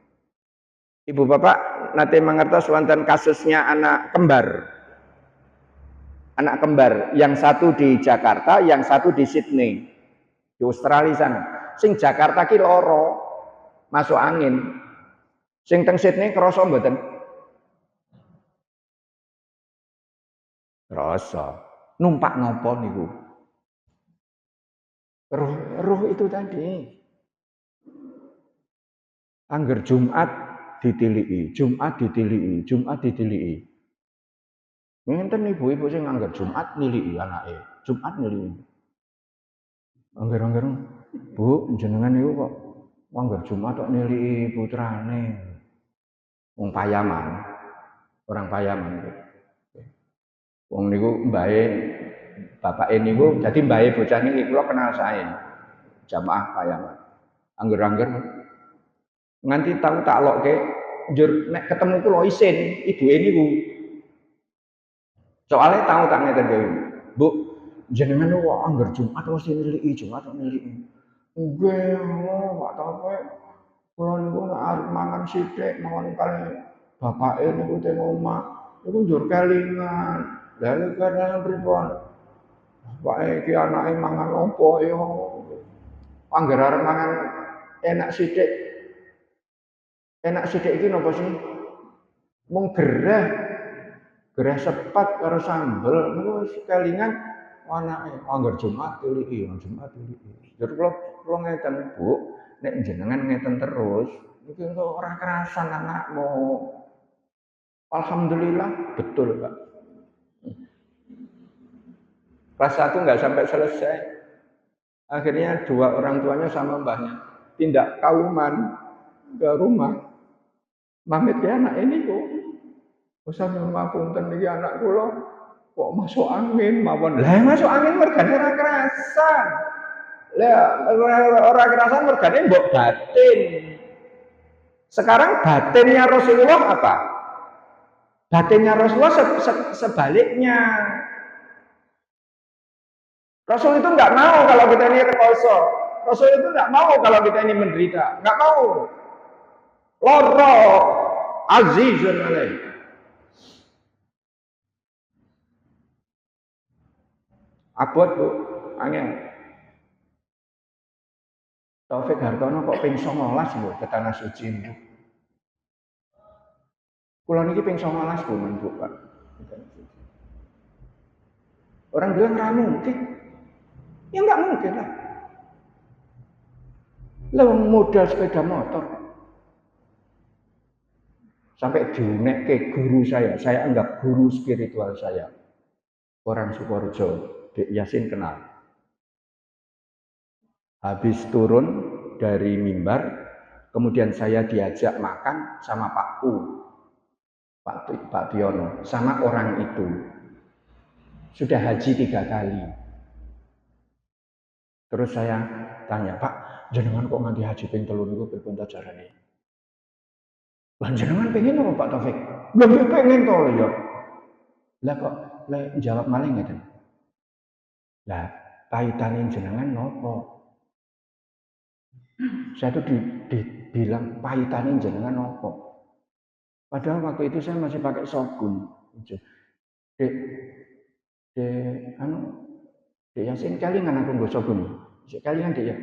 Ibu bapak nanti mengertos wonten kasusnya anak kembar. Anak kembar, yang satu di Jakarta, yang satu di Sydney, di Australia sana. Sing Jakarta ki loro, masuk angin. Sing teng Sydney kerasa mboten? Kerasa. Numpak nopo niku? Roh itu tadi. Angger Jumat ditiliki, Jumat ditiliki, Jumat ditiliki. Ngenten ibu-ibu sing anggap Jumat niliki anake, Jumat niliki. Angger-angger, Bu, jenengan niku kok anggap Jumat kok niliki putrane. Wong Payaman. Orang Payaman. Wong niku mbae bapake niku dadi mbae bocah niki kula kenal sae. Jamaah Payaman. Angger-angger nganti tau tak lokke njur nek ketemu kula isin ibuke niku. Soalnya tahu tak ngeten dhewe. Bu, jenengan kok anggar Jumat mesti niliki, Jumat kok niliki. Nggih, Pak Tope. Kula niku nek arep mangan sithik mawon kali bapake niku teng omah, niku njur kelingan. Lah nek kelingan pripun? Bapake iki anake mangan apa ya? Anggar arep mangan enak sithik. Enak sithik iki napa sih? Mung gereh. Gereh sepat karo sambel niku kelingan anake anggar Jumat tiliki, Jumat tiliki. Jadi kula ngeten, Bu, nek jenengan ngeten terus iki ora kerasan anakmu. Alhamdulillah betul, Pak. Kelas 1 enggak sampai selesai. Akhirnya dua orang tuanya sama mbahnya tindak kauman ke rumah. Mamit ke anak ini kok. Usah ngapunten iki anak kula kok masuk angin mawon. Lah masuk angin mergane ora kerasan. Lah ora kerasan mergane mbok batin. Sekarang batinnya Rasulullah apa? Batinnya Rasulullah sebaliknya. Rasul itu enggak mau kalau kita ini rekoso. Rasul itu enggak mau kalau kita ini menderita. Enggak mau. Loro azizun alaih. Abot Bu, angel. Taufik Hartono kok ping 19 lho ke tanah suci niku. Kula niki ping 19 Bu menbu Pak. Orang bilang ra mungkin. Ya enggak mungkin lah. Lah modal sepeda motor. Sampai diunekke guru saya anggap guru spiritual saya. Orang Sukorejo. Dek Yasin kenal. Habis turun dari mimbar, kemudian saya diajak makan sama Pak U, Pak Tiono, sama orang itu. Sudah haji 3 kali. Terus saya tanya, Pak, jenengan kok nganti haji ping 3 niku pripun ta carane? Lah jenengan pengen apa Pak Taufik? Lah ya pengen to ya. Lah kok jawab malah ngeten. Lah paitane jenengan nopo? Saya tuh dibilang paitane jenengan nopo. Padahal waktu itu saya masih pakai Shogun. Dek, anu, dek Yasin kalingan aku nggo Shogun. Sik kalingan dek ya.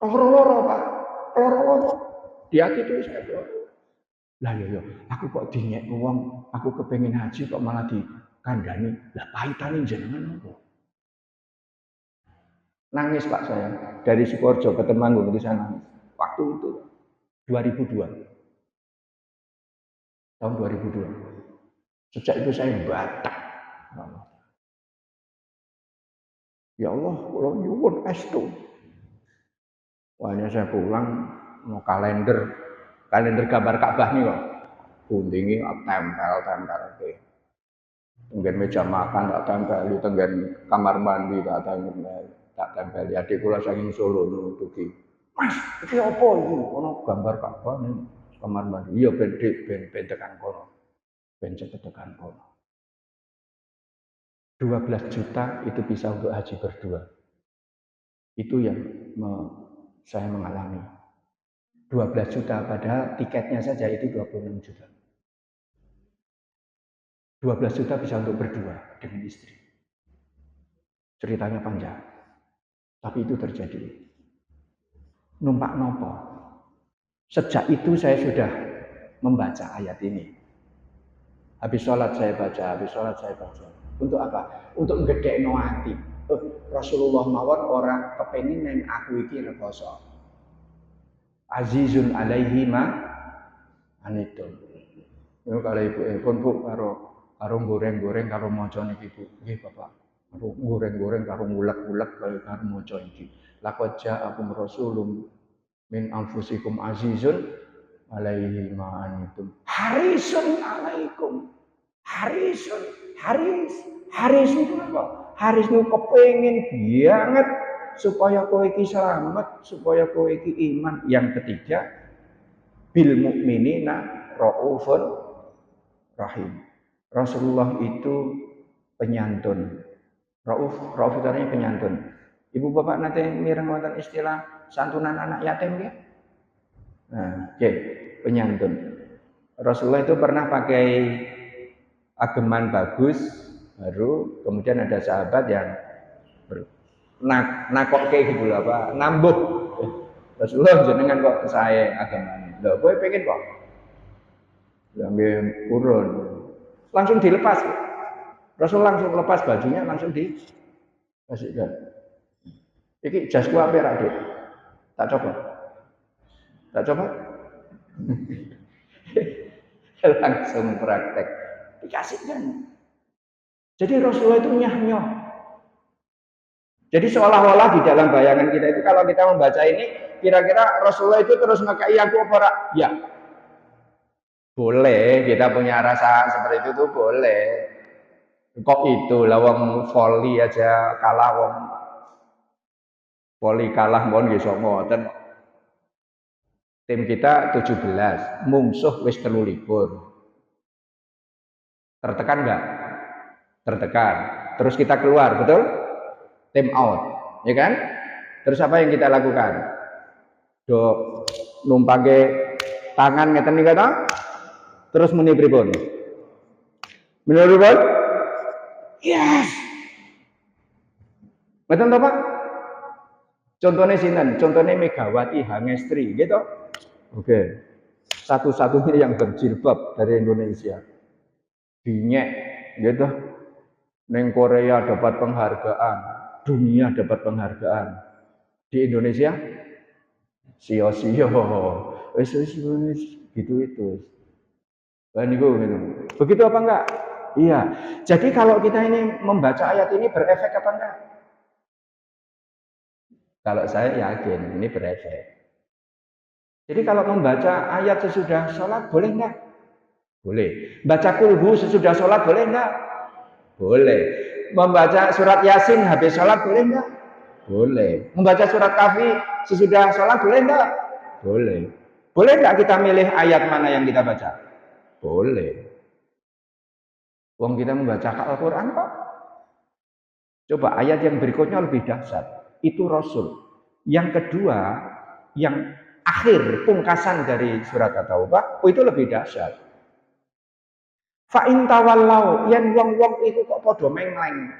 Loro-loro Pak, loro-loro. Di hati itu saya. Lah ya, aku kok dinyek wong, aku kepengen haji kok malah dikandani. Lah paitane jenengan apa? Nangis Pak saya dari Sukoharjo ke Temanggung di sana. Waktu itu 2002. Tahun 2002. Sejak itu saya batak. Ya Allah, kalau nyuwun estu. Wahnya saya pulang mau kalender gambar Ka'bah nih kok. Guntingi tempel. Tenggen meja makan tak tempel, tenggen kamar mandi tak tempel. Adik kula saking Solo nutuki. Mas, iki apa iki? Ono gambar Ka'bah ning kamar mandi. Iya ben tekan kono. Ben cepet tekan kono. 12 juta itu bisa untuk haji berdua. Itu yang saya mengalami. 12 juta padahal tiketnya saja itu 26 juta. 12 juta bisa untuk berdua dengan istri. Ceritanya panjang. Tapi itu terjadi. Numpak nopo. Sejak itu saya sudah membaca ayat ini. Habis sholat saya baca. Untuk apa? Untuk ngedekno hati. Rasulullah mawon orang kepengin neng aku iki rekoso. Azizun alaihi ma anitum. Yo kalau ibu pun Bu karo goreng-goreng karo maca niki Bu. Nggih Bapak. Karo goreng-goreng karo ngulek-ngulek karo maca iki. Laqad ja'akum rasulun min anfusikum azizun alaihi ma anitum. Harisun alaikum. Haris itu apa? Haris itu kepengin banget supaya kowe iki selamat, supaya kowe iki iman. Yang ketiga, bil mukminina raufur rahim. Rasulullah itu penyantun. Rauf itu artinya penyantun. Ibu bapak nanti mireng wonten istilah santunan anak yatim ya? Nah, penyantun. Rasulullah itu pernah pakai ageman bagus baru, kemudian ada sahabat yang nakok kayak gitu apa nambuk Rasulullah jenengan kok saya ageman lho kowe pengen kok ambil urun langsung dilepas Rasul langsung lepas bajunya langsung dikasihkan iki jasku apa ra Dik tak coba langsung praktek dikasihkan. Jadi Rasulullah itu nyah-nyoh. Jadi seolah-olah di dalam bayangan kita itu kalau kita membaca ini kira-kira Rasulullah itu terus ngekai aku apa ora? Ya. Boleh, kita punya rasa seperti itu tuh boleh. Kok itu lawang volley aja kalah wong. Volley kalah mon nggih sok ngoten. Tim kita 17, mungsuh wis 23. Tertekan enggak? Tertekan. Terus kita keluar, betul? Time out, ya kan? Terus apa yang kita lakukan? Numpake tangan ngeten niku ta? Terus muni pripun? Menurut pripun? Yes. Betul toh Pak? Contohnya sinten? Contohnya Megawati Hangestri, gitu. Oke. Satu-satunya yang berjilbab dari Indonesia. Dinyek gitu. Neng Korea dapat penghargaan, dunia dapat penghargaan. Di Indonesia sio-sio. Wis gitu itu. Niku gitu. Begitu apa enggak? Iya. Jadi kalau kita ini membaca ayat ini berefek apa enggak? Kalau saya yakin ini berefek. Jadi kalau membaca ayat sesudah sholat boleh enggak? Boleh. Baca kulhu sesudah sholat boleh enggak? Boleh. Membaca surat Yasin habis sholat boleh enggak? Boleh. Membaca surat Kahfi sesudah sholat boleh enggak? Boleh. Boleh nggak kita milih ayat mana yang kita baca? Boleh. Wong kita membaca Al-Quran kok. Coba ayat yang berikutnya lebih dahsyat. Itu Rasul. Yang kedua, yang akhir pungkasan dari surat At-Taubah, itu lebih dahsyat. Fa in tawallau, yen wong-wong itu kok padha mengleng.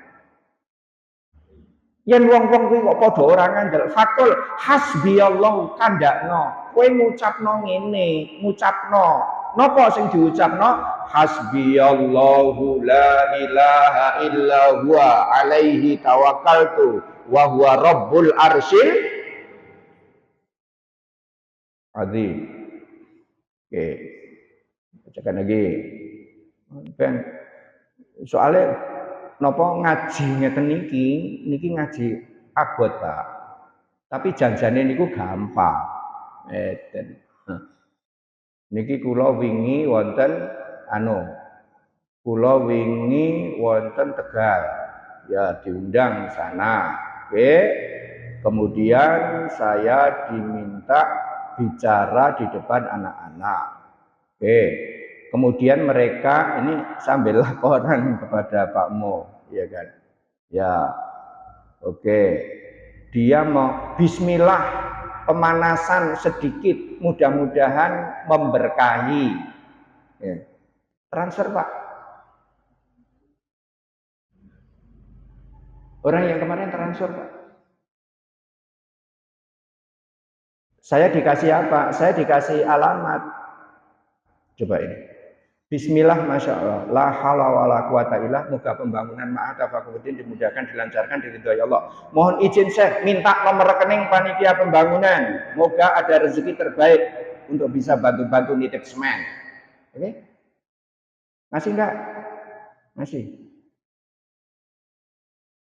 Yen wong-wong kuwi kok padha ora ngandel, fakul hasbiyallahu kandakno. Kowe ngucapno ngene, ngucapno. Napa sing diucapno? Hasbiyallahu la ilaha illa huwa alaihi tawakkaltu wa huwa rabbul arsyil azim. Oke. Bacakan lagi. Ben soalnya napa ngaji ngeten niki ngaji abot, Pak. Tapi janjane niku gampang. Ngeten. Niki kula wingi wonten Tegal. Ya diundang sana. Oke. Kemudian saya diminta bicara di depan anak-anak. Oke. Kemudian mereka ini sambil laporan kepada Pak Mo, ya kan? Ya, oke. Dia mau bismillah, pemanasan sedikit, mudah-mudahan memberkahi. Ya. Transfer, Pak. Orang yang kemarin transfer, Pak. Saya dikasih apa? Saya dikasih alamat. Coba ini. Bismillah, Masya Allah, la hawla wa la quwata illa, moga pembangunan Ma'had-Tafakuddin dimudahkan, dilancarkan, diridhoi Allah. Mohon izin saya minta nomor rekening panitia pembangunan, moga ada rezeki terbaik untuk bisa bantu-bantu nitip semen. Oke? Ngasih enggak? Ngasih.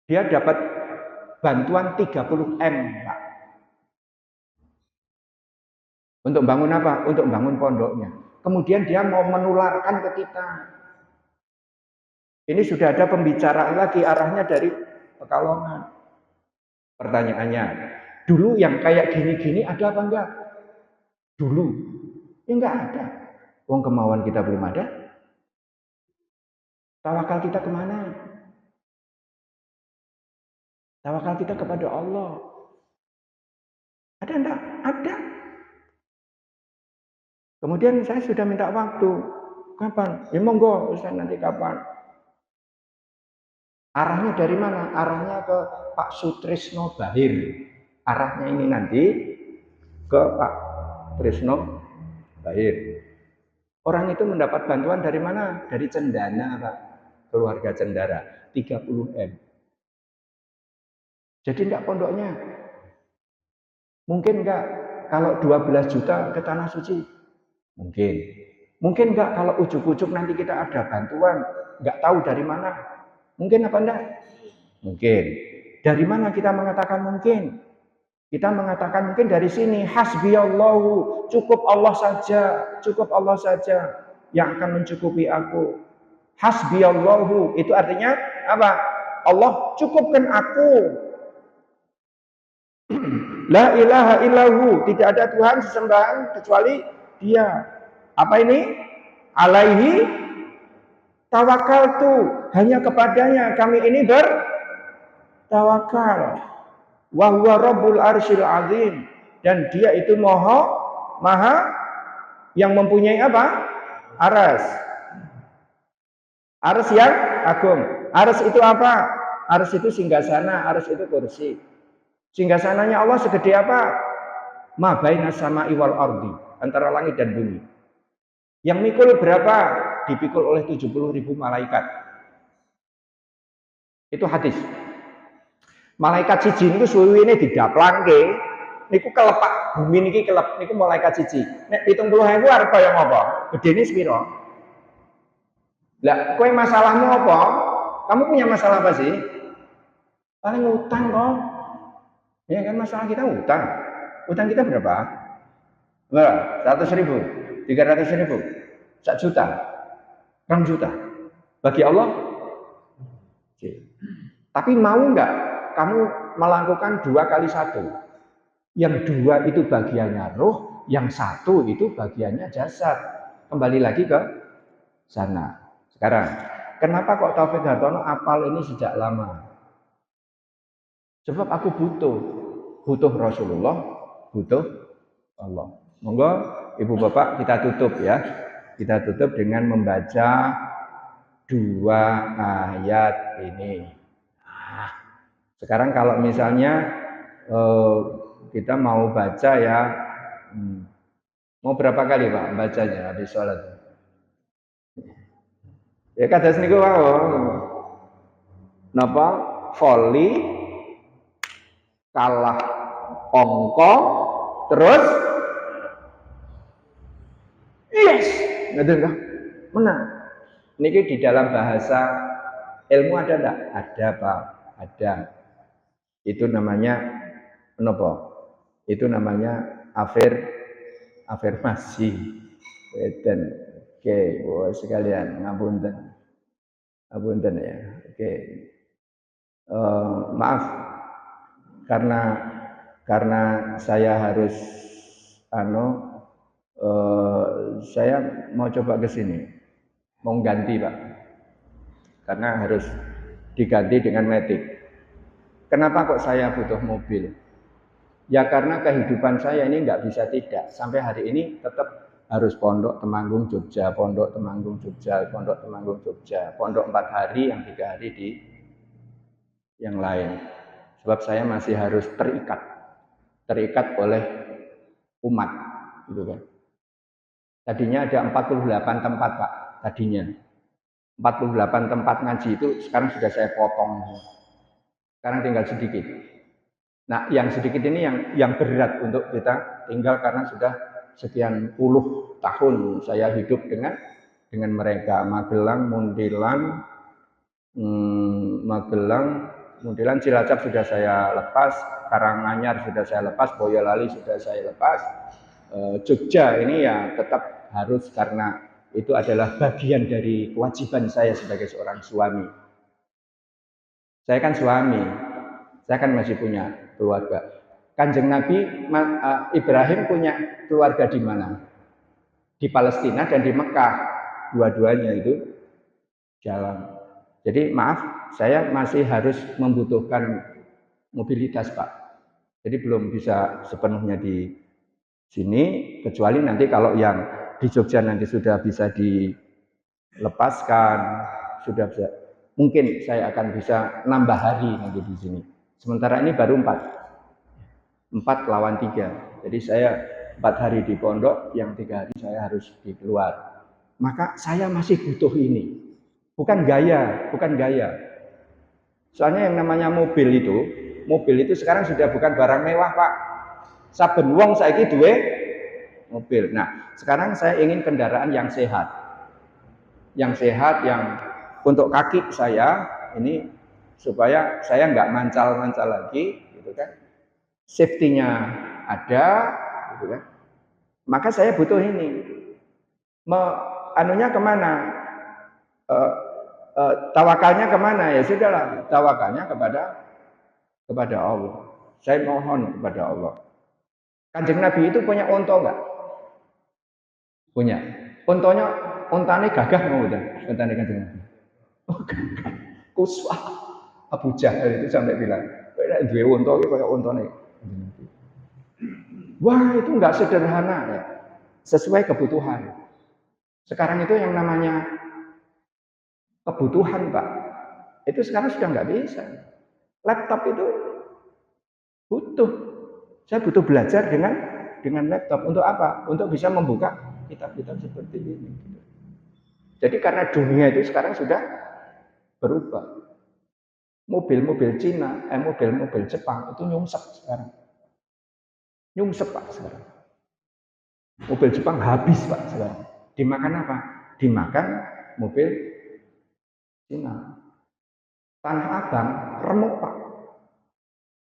Dia dapat bantuan 30 M, Pak. Untuk bangun apa? Untuk bangun pondoknya. Kemudian dia mau menularkan ke kita. Ini sudah ada pembicaraan lagi, arahnya dari Pekalongan. Pertanyaannya, dulu yang kayak gini-gini ada apa enggak? Dulu, ya enggak ada. Wong kemauan kita belum ada. Tawakal kita kemana? Tawakal kita kepada Allah. Ada enggak? Ada. Kemudian saya sudah minta waktu. Kapan? Ya monggo, Ustaz, nanti kapan? Arahnya dari mana? Arahnya ke Pak Sutrisno Bahir. Arahnya ini nanti ke Pak Trisno Bahir. Orang itu mendapat bantuan dari mana? Dari Cendana, Pak. Keluarga Cendara. 30 M. Jadi enggak pondoknya. Mungkin enggak kalau 12 juta ke Tanah Suci? Mungkin. Mungkin enggak kalau ujuk-ujuk nanti kita ada bantuan, enggak tahu dari mana. Mungkin apa enggak? Mungkin. Dari mana kita mengatakan mungkin? Kita mengatakan mungkin dari sini, hasbiyallahu, cukup Allah saja yang akan mencukupi aku. Hasbiyallahu, itu artinya apa? Allah cukupkan aku. La ilaha illahu, tidak ada Tuhan sesembahan kecuali Dia. Apa ini? Alaihi tawakkaltu, hanya kepadanya kami ini bertawakal. Wa huwa rabbul arsyil azim, dan Dia itu maha yang mempunyai apa? Aras. Aras yang agung. Aras itu apa? Aras itu singgasana, aras itu kursi. Singgasananya Allah segede apa? Ma baina sama'i wal ardi, antara langit dan bumi. Yang mikul berapa? Dipikul oleh 70.000 malaikat. Itu hadis. Malaikat siji niku suwine didaplangke, niku kelepak bumi niki niku malaikat siji. Nek 70.000 arep kaya ngapa? Gedene sepiro? Lah, kowe masalahmu apa? Kamu punya masalah apa sih? Paling utang kok. Ya kan, masalah kita utang. Utang kita berapa? Berapa? 100.000, 300.000, 1 juta, 2 juta. Bagi Allah. Tapi mau enggak kamu melakukan 2 kali 1? Yang 2 itu bagiannya roh, yang satu itu bagiannya jasad. Kembali lagi ke sana. Sekarang, kenapa kok Taufik Hartono apal ini sejak lama? Sebab aku butuh Rasulullah, butuh Allah. Monggo Ibu Bapak kita tutup ya. Kita tutup dengan membaca 2 ayat ini. Nah, sekarang kalau misalnya kita mau baca ya, mau berapa kali Pak bacanya habis sholat? Ya kados niku wae. Napa volley kalah angka terus yes, ngoten kah? Menang. Niki di dalam bahasa ilmu ada enggak? Ada Pak, ada. Itu namanya menapa? Itu namanya afirmasi. Weden. Oke, sekalian ngapunten. Ngapunten ya. Oke. Maaf karena saya harus saya mau coba ke sini. Mau ganti, Pak. Karena harus diganti dengan matic. Kenapa kok saya butuh mobil? Ya karena kehidupan saya ini nggak bisa tidak. Sampai hari ini tetap harus Pondok Temanggung Jogja, Pondok Temanggung Jogja, Pondok Temanggung Jogja, Pondok 4 hari, yang 3 hari di yang lain. Sebab saya masih harus terikat oleh umat, gitu kan. Tadinya ada 48 tempat Pak, tadinya. 48 tempat ngaji itu sekarang sudah saya potong. Sekarang tinggal sedikit. Nah, yang sedikit ini yang berat untuk kita tinggal karena sudah sekian puluh tahun saya hidup dengan mereka. Magelang, Muntilan, Cilacap sudah saya lepas, Karanganyar sudah saya lepas, Boyolali sudah saya lepas. Jogja ini ya tetap harus karena itu adalah bagian dari kewajiban saya sebagai seorang suami. Saya kan suami, saya kan masih punya keluarga. Kanjeng Nabi Ibrahim punya keluarga di mana? Di Palestina dan di Mekah. Dua-duanya itu jalan. Jadi maaf, saya masih harus membutuhkan mobilitas Pak. Jadi belum bisa sepenuhnya di sini, kecuali nanti kalau yang di Jogja nanti sudah bisa dilepaskan, sudah bisa, mungkin saya akan bisa nambah hari nanti di sini. Sementara ini baru 4 lawan 3. Jadi saya 4 hari di pondok, yang 3 hari saya harus di keluar. Maka saya masih butuh ini. Bukan gaya. Soalnya yang namanya mobil itu sekarang sudah bukan barang mewah Pak. Saben wong saiki duwe mobil. Nah, sekarang saya ingin kendaraan yang sehat. Yang untuk kaki saya ini supaya saya nggak mancal-mancal lagi, gitu kan. Safety-nya ada, gitu kan. Maka saya butuh ini. Anunya kemana? Tawakalnya kemana? Ya sudahlah, tawakalnya kepada Allah. Saya mohon kepada Allah. Kanjeng Nabi itu punya unta enggak? Punya. Untanya gagah mau udah, untanya Kanjeng Nabi. Oh, gagah. Kuswah. Abu Jahal itu sampai bilang, "Kowe duwe unta iki kaya untane Kanjeng Nabi." Wah, itu enggak sederhana ya. Sesuai kebutuhan. Sekarang itu yang namanya kebutuhan Pak, itu sekarang sudah nggak bisa. Laptop itu butuh. Saya butuh belajar dengan laptop. Untuk apa? Untuk bisa membuka kitab-kitab seperti ini. Jadi karena dunia itu sekarang sudah berubah. Mobil-mobil Cina, mobil-mobil Jepang itu nyungsep sekarang. Nyungsep Pak sekarang. Mobil Jepang habis Pak sekarang. Dimakan apa? Dimakan mobil Cina. Tanah Abang remuk Pak.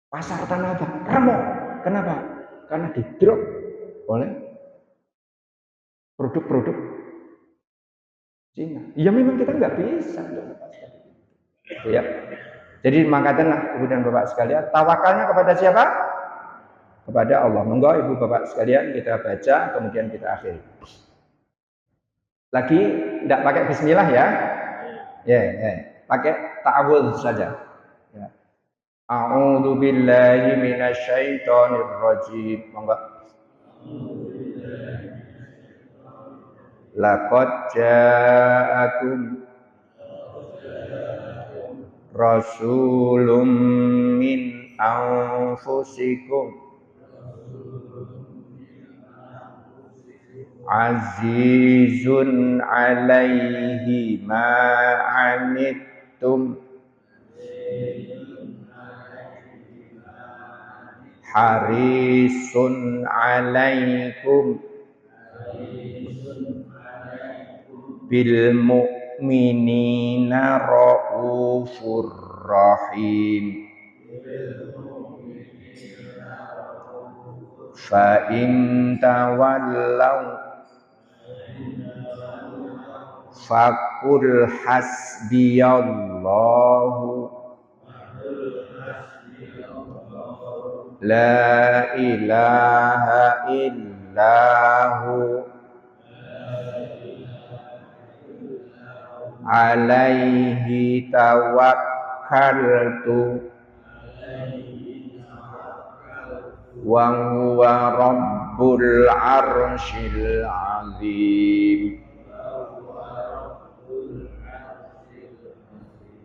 Pasar Tanah Abang remuk. Kenapa? Karena didrop oleh produk-produk Cina. Ya memang kita nggak bisa. Ya. Jadi makanya kemudian Bapak sekalian, tawakalnya kepada siapa? kepada Allah. Monggo Ibu Bapak sekalian kita baca, kemudian kita akhiri. Lagi tidak pakai bismillah ya? Pakai ta'awudz saja. Ya. A'udzu billahi minasyaitonir rajim. Monggo. Laqad ja'akum rasulun min anfusikum azizun alaihi ma anittum harisun alaikum bil mu'minina raufur rahim. Fa in tawallaw faqul hasbiyallahu la ilaha illahu alaihi tawakkaltu wa huwa rabbul arsyil azim.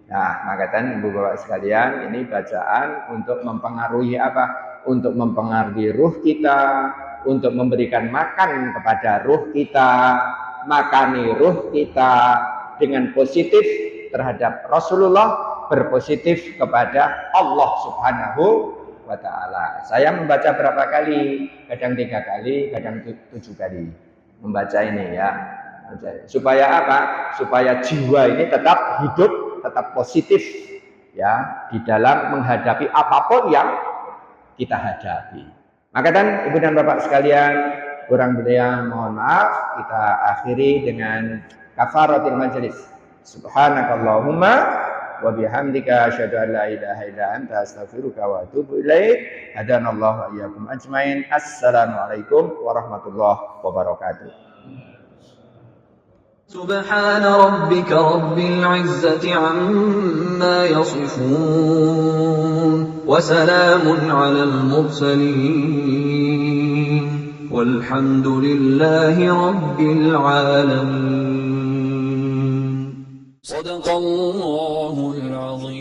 Nah, makatan Ibu Bapak sekalian, ini bacaan untuk mempengaruhi apa? Untuk mempengaruhi ruh kita, untuk memberikan makan kepada ruh kita, makani ruh kita dengan positif terhadap Rasulullah, berpositif kepada Allah Subhanahu wa ta'ala. Saya membaca berapa kali? Kadang 3 kali, kadang 7 kali membaca ini ya. Supaya apa? Supaya jiwa ini tetap hidup, tetap positif ya di dalam menghadapi apapun yang kita hadapi. Maka dan Ibu dan Bapak sekalian, kurang lebihnya mohon maaf, kita akhiri dengan kafaratul majelis. Subhanakallahumma wa bihamdika asyhadu an la ilaha illa anta astaghfiruka wa atubu ilaik. Hadanallahu wa iyyakum ajmain. Assalamualaikum warahmatullahi wabarakatuh. سبحان ربك رب العزة عما يصفون وسلام على المرسلين والحمد لله رب العالمين صدق الله العظيم.